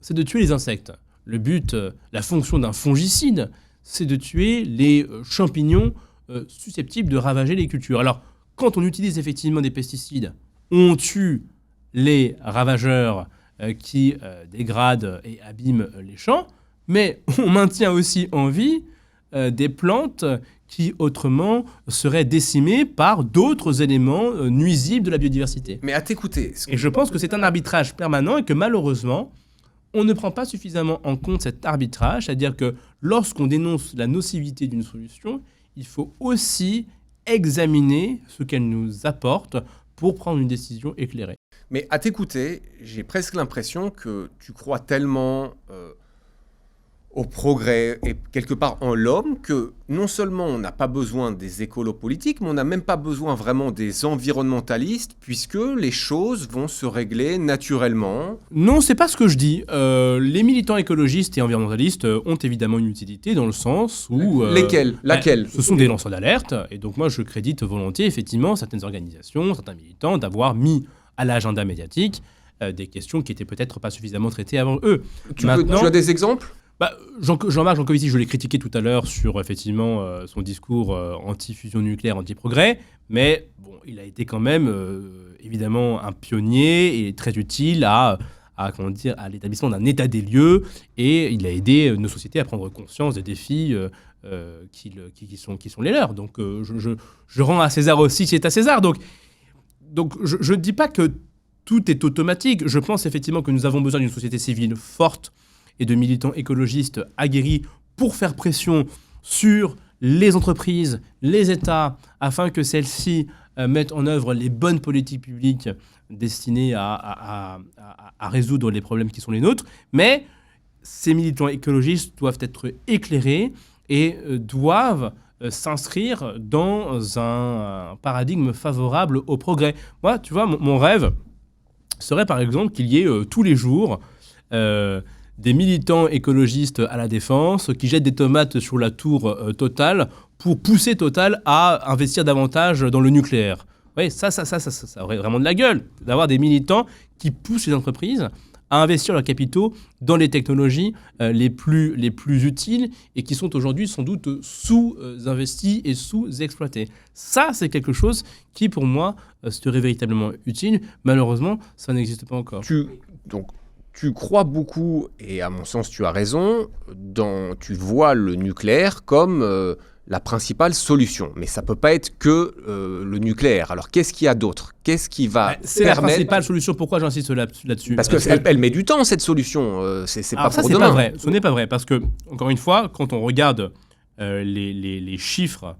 c'est de tuer les insectes. Le but, la fonction d'un fongicide, c'est de tuer les champignons susceptibles de ravager les cultures. Alors, quand on utilise effectivement des pesticides, on tue les ravageurs qui dégradent et abîment les champs, mais on maintient aussi en vie des plantes qui autrement seraient décimées par d'autres éléments nuisibles de la biodiversité. Mais à t'écouter... Et je pense que c'est un arbitrage permanent et que malheureusement, on ne prend pas suffisamment en compte cet arbitrage, c'est-à-dire que lorsqu'on dénonce la nocivité d'une solution, il faut aussi examiner ce qu'elle nous apporte pour prendre une décision éclairée. Mais à t'écouter, j'ai presque l'impression que tu crois tellement au progrès et quelque part en l'homme que non seulement on n'a pas besoin des écolos politiques, mais on n'a même pas besoin vraiment des environnementalistes puisque les choses vont se régler naturellement. Non, c'est pas ce que je dis. Les militants écologistes et environnementalistes ont évidemment une utilité dans le sens où... Lesquels ? Laquelle ? Ce sont des lanceurs d'alerte. Et donc moi, je crédite volontiers, effectivement, certaines organisations, certains militants, d'avoir mis à l'agenda médiatique des questions qui étaient peut-être pas suffisamment traitées avant eux. Tu as des exemples ? Jean-Marc Jancovici, je l'ai critiqué tout à l'heure sur effectivement son discours anti-fusion nucléaire, anti-progrès, mais bon, il a été quand même évidemment un pionnier et très utile à l'établissement d'un état des lieux, et il a aidé nos sociétés à prendre conscience des défis qui sont les leurs. Donc je rends à César aussi ce qui est à César. Donc je ne dis pas que tout est automatique. Je pense effectivement que nous avons besoin d'une société civile forte et de militants écologistes aguerris pour faire pression sur les entreprises, les États, afin que celles-ci mettent en œuvre les bonnes politiques publiques destinées à résoudre les problèmes qui sont les nôtres. Mais ces militants écologistes doivent être éclairés et doivent s'inscrire dans un paradigme favorable au progrès. Moi, tu vois, mon rêve serait par exemple qu'il y ait tous les jours des militants écologistes à la Défense qui jettent des tomates sur la tour Total pour pousser Total à investir davantage dans le nucléaire. Oui, ça aurait vraiment de la gueule d'avoir des militants qui poussent les entreprises à investir leurs capitaux dans les technologies les plus utiles et qui sont aujourd'hui sans doute sous-investies et sous-exploitées. Ça, c'est quelque chose qui, pour moi, serait véritablement utile. Malheureusement, ça n'existe pas encore. Tu crois beaucoup, et à mon sens tu as raison, tu vois le nucléaire comme la principale solution. Mais ça ne peut pas être que le nucléaire. Alors qu'est-ce qu'il y a d'autre ? Qu'est-ce qui va C'est la principale solution. Pourquoi j'insiste là-dessus ? Parce qu'elle met du temps, cette solution. C'est pas pour demain. Pas vrai. Ce n'est pas vrai. Parce que, encore une fois, quand on regarde les chiffres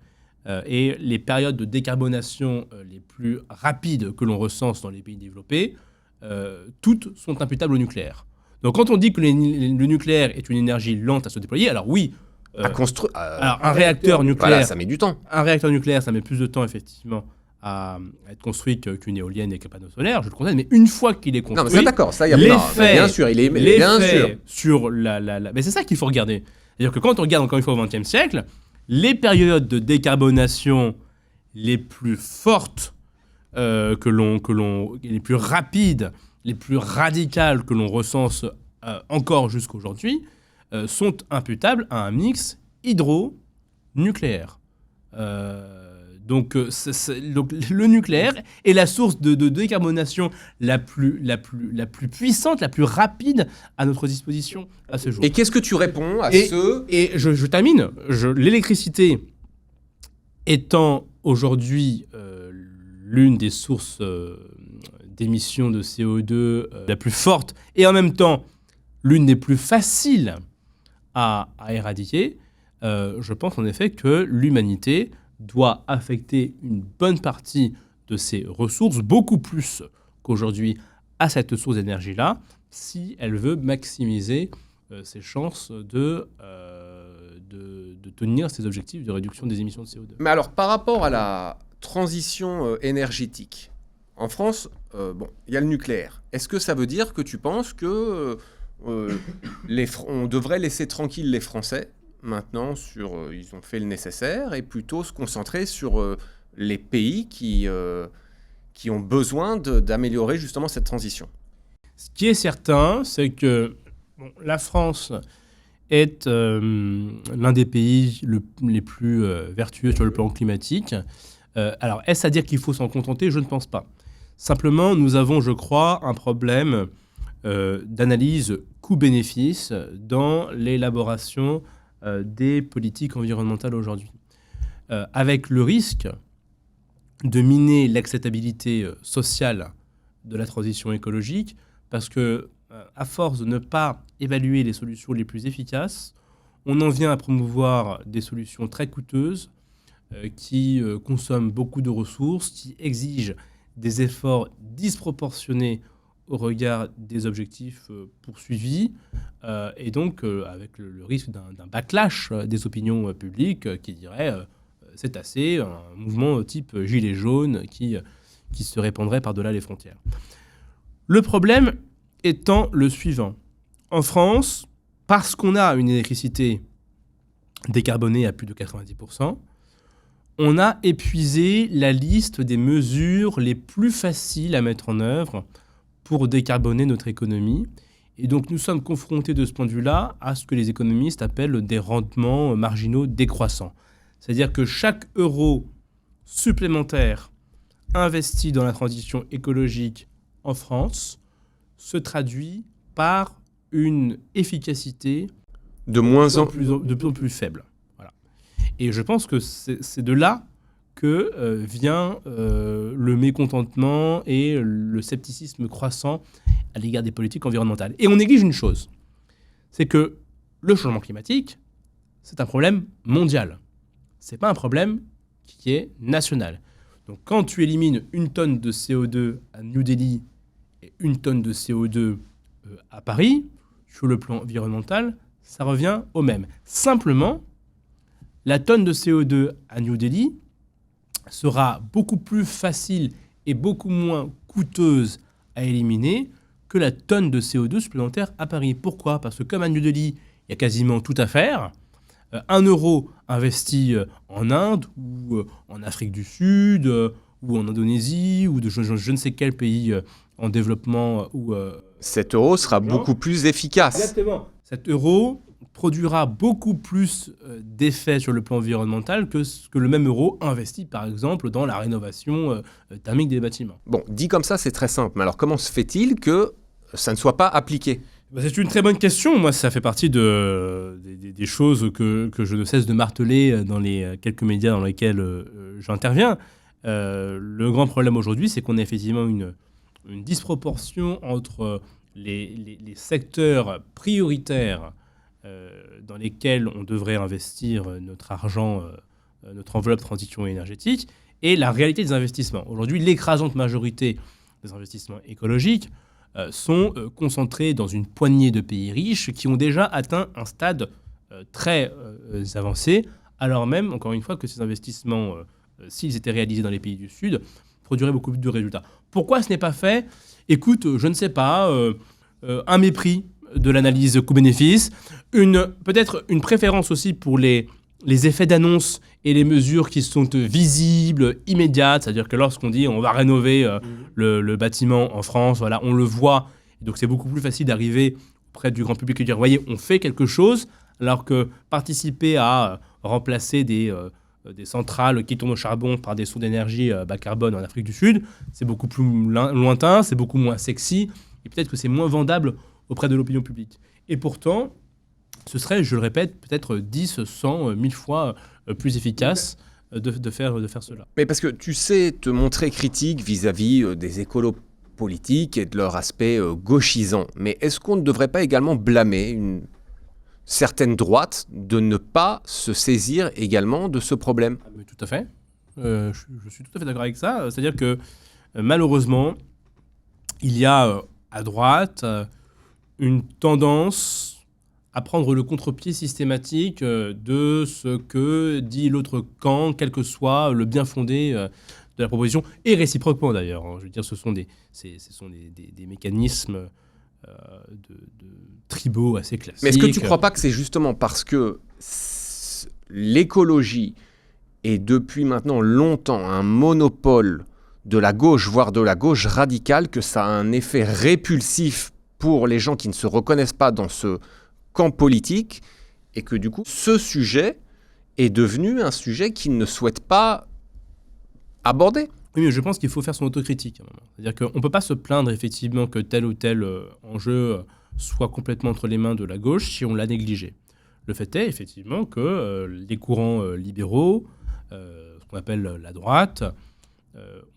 et les périodes de décarbonation les plus rapides que l'on recense dans les pays développés, toutes sont imputables au nucléaire. Donc quand on dit que le nucléaire est une énergie lente à se déployer, alors oui, à construire. Alors un réacteur nucléaire, voilà, ça met du temps. Un réacteur nucléaire, ça met plus de temps effectivement à être construit qu'une éolienne et qu'un panneau solaire, je le concède, mais une fois qu'il est construit, non, mais ça d'accord, ça y a bien sûr, sur mais c'est ça qu'il faut regarder. C'est-à-dire que quand on regarde encore une fois au XXe siècle, les périodes de décarbonation les plus fortes les plus rapides, les plus radicales que l'on recense encore jusqu'aujourd'hui, sont imputables à un mix hydro-nucléaire. Donc le nucléaire est la source de décarbonation la plus puissante, la plus rapide à notre disposition à ce jour. Et qu'est-ce que tu réponds à ceux... Et je termine. L'électricité étant aujourd'hui l'une des sources d'émissions de CO2 la plus forte et en même temps l'une des plus faciles à éradiquer, je pense en effet que l'humanité doit affecter une bonne partie de ses ressources, beaucoup plus qu'aujourd'hui, à cette source d'énergie-là, si elle veut maximiser ses chances de tenir ses objectifs de réduction des émissions de CO2. Mais alors, par rapport à la transition énergétique, en France, il y a le nucléaire. Est-ce que ça veut dire que tu penses que on devrait laisser tranquilles les Français maintenant ils ont fait le nécessaire et plutôt se concentrer sur les pays qui ont besoin d'améliorer justement cette transition? Ce qui est certain, c'est que la France est l'un des pays les plus vertueux sur le plan climatique. Alors, est-ce à dire qu'il faut s'en contenter ? Je ne pense pas. Simplement, nous avons, je crois, un problème d'analyse coût-bénéfice dans l'élaboration des politiques environnementales aujourd'hui. Avec le risque de miner l'acceptabilité sociale de la transition écologique, parce que, à force de ne pas évaluer les solutions les plus efficaces, on en vient à promouvoir des solutions très coûteuses qui consomment beaucoup de ressources, qui exigent des efforts disproportionnés au regard des objectifs poursuivis, et donc avec le risque d'un backlash des opinions publiques qui diraient c'est assez, un mouvement type gilet jaune qui se répandrait par-delà les frontières. Le problème étant le suivant. En France, parce qu'on a une électricité décarbonée à plus de 90%, on a épuisé la liste des mesures les plus faciles à mettre en œuvre pour décarboner notre économie. Et donc nous sommes confrontés de ce point de vue-là à ce que les économistes appellent des rendements marginaux décroissants. C'est-à-dire que chaque euro supplémentaire investi dans la transition écologique en France se traduit par une efficacité de plus en plus faible. Voilà. Et je pense que c'est de là que vient le mécontentement et le scepticisme croissant à l'égard des politiques environnementales. Et on néglige une chose, c'est que le changement climatique, c'est un problème mondial. Ce n'est pas un problème qui est national. Donc quand tu élimines 1 tonne de CO2 à New Delhi et 1 tonne de CO2 à Paris, sur le plan environnemental, ça revient au même. Simplement, la tonne de CO2 à New Delhi sera beaucoup plus facile et beaucoup moins coûteuse à éliminer que la tonne de CO2 supplémentaire à Paris. Pourquoi ? Parce que comme à New Delhi, il y a quasiment tout à faire. 1 euro investi en Inde ou en Afrique du Sud ou en Indonésie ou de je ne sais quel pays en développement. Cet euro sera beaucoup plus efficace. Exactement. Cet euro produira beaucoup plus d'effets sur le plan environnemental que le même euro investi, par exemple, dans la rénovation thermique des bâtiments. Bon, dit comme ça, c'est très simple. Mais alors, comment se fait-il que ça ne soit pas appliqué ? C'est une très bonne question. Moi, ça fait partie des choses que je ne cesse de marteler dans les quelques médias dans lesquels j'interviens. Le grand problème aujourd'hui, c'est qu'on a effectivement une disproportion entre les secteurs prioritaires dans lesquels on devrait investir notre argent, notre enveloppe de transition énergétique, et la réalité des investissements. Aujourd'hui, l'écrasante majorité des investissements écologiques sont concentrés dans une poignée de pays riches qui ont déjà atteint un stade très avancé, alors même, encore une fois, que ces investissements, s'ils étaient réalisés dans les pays du Sud, produiraient beaucoup plus de résultats. Pourquoi ce n'est pas fait ? Écoute, je ne sais pas, un mépris de l'analyse coût-bénéfice, peut-être une préférence aussi pour les effets d'annonce et les mesures qui sont visibles, immédiates, c'est-à-dire que lorsqu'on dit on va rénover le bâtiment en France, voilà, on le voit, donc c'est beaucoup plus facile d'arriver auprès du grand public et de dire, voyez, on fait quelque chose, alors que participer à remplacer des centrales qui tournent au charbon par des sources d'énergie bas carbone en Afrique du Sud, c'est beaucoup plus lointain, c'est beaucoup moins sexy, et peut-être que c'est moins vendable auprès de l'opinion publique. Et pourtant, ce serait, je le répète, peut-être 10, 100, 1000 fois plus efficace de faire cela. Mais parce que tu sais te montrer critique vis-à-vis des écolos politiques et de leur aspect gauchisant. Mais est-ce qu'on ne devrait pas également blâmer une certaine droite de ne pas se saisir également de ce problème ? Mais tout à fait. Je suis tout à fait d'accord avec ça. C'est-à-dire que malheureusement, il y a à droite une tendance à prendre le contre-pied systématique de ce que dit l'autre camp, quel que soit le bien fondé de la proposition, et réciproquement d'ailleurs. Je veux dire, ce sont des mécanismes de tribaux assez classiques. Mais est-ce que tu ne crois pas que c'est justement parce que l'écologie est depuis maintenant longtemps un monopole de la gauche, voire de la gauche radicale, que ça a un effet répulsif pour les gens qui ne se reconnaissent pas dans ce camp politique, et que du coup, ce sujet est devenu un sujet qu'ils ne souhaitent pas aborder ? Oui, mais je pense qu'il faut faire son autocritique. C'est-à-dire qu'on ne peut pas se plaindre effectivement que tel ou tel enjeu soit complètement entre les mains de la gauche si on l'a négligé. Le fait est effectivement que les courants libéraux, ce qu'on appelle la droite,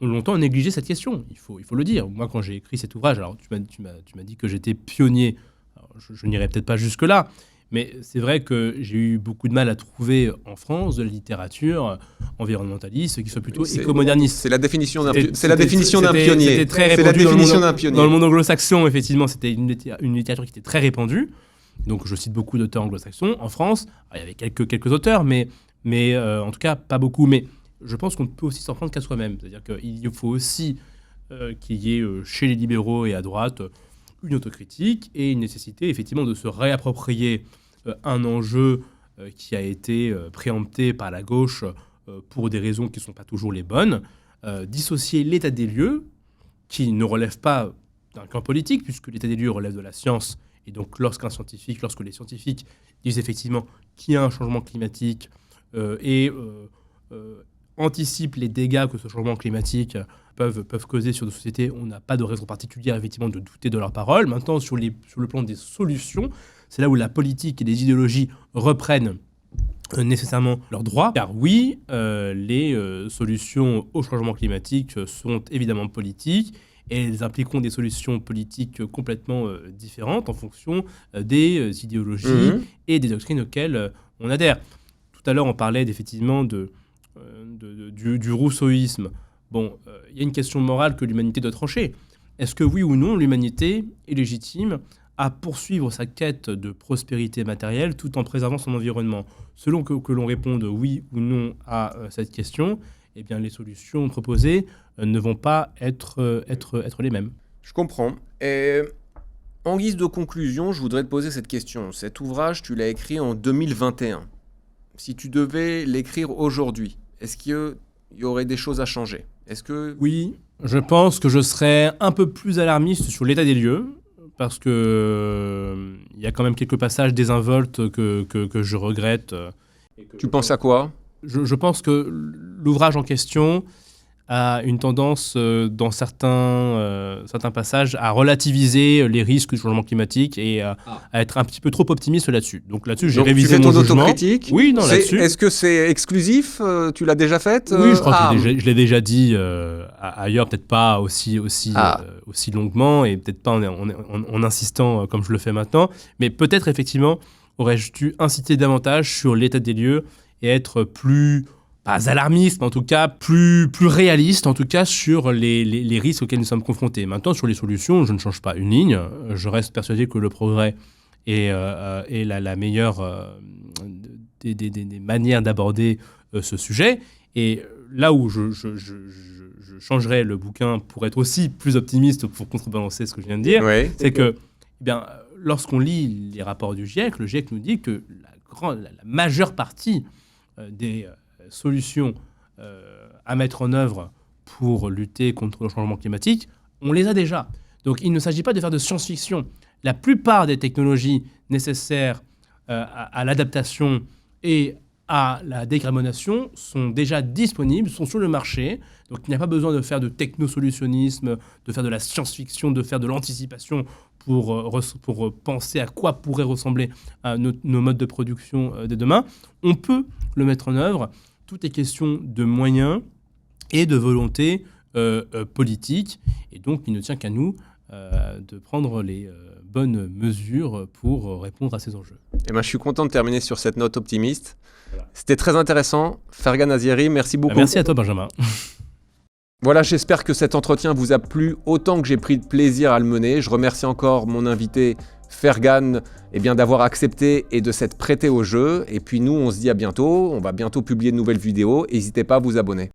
ont longtemps négligé cette question. Il faut le dire. Moi, quand j'ai écrit cet ouvrage, alors tu m'as dit que j'étais pionnier. Alors, je n'irai peut-être pas jusque-là, Mais c'est vrai que j'ai eu beaucoup de mal à trouver en France de la littérature environnementaliste qui soit plutôt éco-moderniste. C'est la définition d'un pionnier. C'était très répandu dans le monde anglo-saxon, effectivement, c'était une littérature qui était très répandue. Donc je cite beaucoup d'auteurs anglo-saxons. En France, il y avait quelques auteurs, mais en tout cas pas beaucoup. Mais je pense qu'on peut aussi s'en prendre qu'à soi-même. C'est-à-dire qu'il faut aussi qu'il y ait chez les libéraux et à droite une autocritique et une nécessité effectivement de se réapproprier un enjeu qui a été préempté par la gauche pour des raisons qui ne sont pas toujours les bonnes, dissocier l'état des lieux, qui ne relève pas d'un camp politique, puisque l'état des lieux relève de la science, et donc lorsque les scientifiques disent effectivement qu'il y a un changement climatique et anticipent les dégâts que ce changement climatique peuvent causer sur nos sociétés, on n'a pas de raison particulière effectivement de douter de leurs paroles. Maintenant, sur le plan des solutions, c'est là où la politique et les idéologies reprennent nécessairement leurs droits. Car oui, les solutions au changement climatique sont évidemment politiques et elles impliqueront des solutions politiques complètement différentes en fonction des idéologies et des doctrines auxquelles on adhère. Tout à l'heure, on parlait effectivement du rousseauisme. Bon, il y a une question morale que l'humanité doit trancher. Est-ce que oui ou non, l'humanité est légitime à poursuivre sa quête de prospérité matérielle tout en préservant son environnement? Selon que l'on réponde oui ou non à cette question, eh bien, les solutions proposées ne vont pas être les mêmes. Je comprends. Et en guise de conclusion, je voudrais te poser cette question. Cet ouvrage, tu l'as écrit en 2021. Si tu devais l'écrire aujourd'hui, est-ce qu'il y aurait des choses à changer? Oui, je pense que je serais un peu plus alarmiste sur l'état des lieux, parce que il y a quand même quelques passages désinvoltes que je regrette. Tu penses à quoi? Je pense que l'ouvrage en question a une tendance, dans certains passages, à relativiser les risques du changement climatique et à être un petit peu trop optimiste là-dessus. Donc là-dessus, j'ai révisé mon jugement. Tu fais ton autocritique? Oui, non, là-dessus. Est-ce que c'est exclusif? Tu l'as déjà fait? Oui, je crois que je l'ai déjà dit ailleurs, peut-être pas aussi longuement et peut-être pas en insistant comme je le fais maintenant. Mais peut-être, effectivement, aurais-je dû inciter davantage sur l'état des lieux et être plus... pas alarmiste, mais en tout cas plus réaliste, en tout cas sur les risques auxquels nous sommes confrontés. Maintenant, sur les solutions, je ne change pas une ligne. Je reste persuadé que le progrès est la meilleure des manières d'aborder ce sujet. Et là où je changerais le bouquin pour être aussi plus optimiste, pour contrebalancer ce que je viens de dire, c'est que lorsqu'on lit les rapports du GIEC, le GIEC nous dit que la majeure partie des solutions à mettre en œuvre pour lutter contre le changement climatique, on les a déjà. Donc il ne s'agit pas de faire de science-fiction. La plupart des technologies nécessaires à l'adaptation et à la décarbonation sont déjà disponibles, sont sur le marché. Donc il n'y a pas besoin de faire de technosolutionnisme, de faire de la science-fiction, de faire de l'anticipation pour penser à quoi pourraient ressembler nos modes de production de demain. On peut le mettre en œuvre. Tout est question de moyens et de volonté politique. Et donc, il ne tient qu'à nous de prendre les bonnes mesures pour répondre à ces enjeux. Eh ben, je suis content de terminer sur cette note optimiste. Voilà. C'était très intéressant. Fergan Azieri, merci beaucoup. Merci à toi, Benjamin. Voilà, j'espère que cet entretien vous a plu autant que j'ai pris de plaisir à le mener. Je remercie encore mon invité Fergan d'avoir accepté et de s'être prêté au jeu. Et puis nous, on se dit à bientôt. On va bientôt publier de nouvelles vidéos. N'hésitez pas à vous abonner.